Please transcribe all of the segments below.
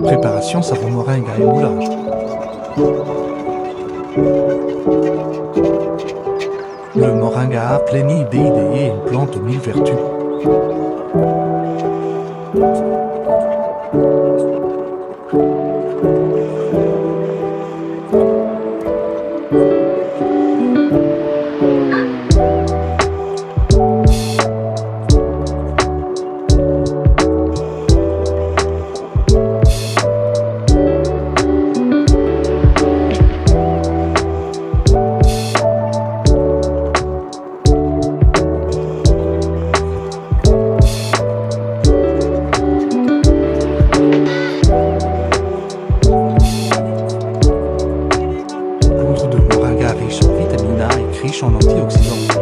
Préparation savon moringa et moulage. Le moringa, pléni d'idées, est une plante aux mille vertus. Poudre de moringa riche en vitamine A et riche en antioxydants.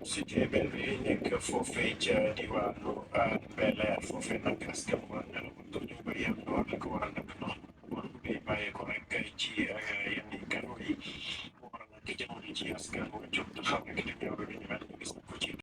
Cité bel bi nekk foofee ca diwaanu Bel Air foofee nag askan wa ndox ñu bëri am lool la ko waral nag ndox moom day bàyyeeko rek ci yenn canaux yi mu waral nag jamono ji askan wa jóg taxaw rek dañoo war a ñu mel gis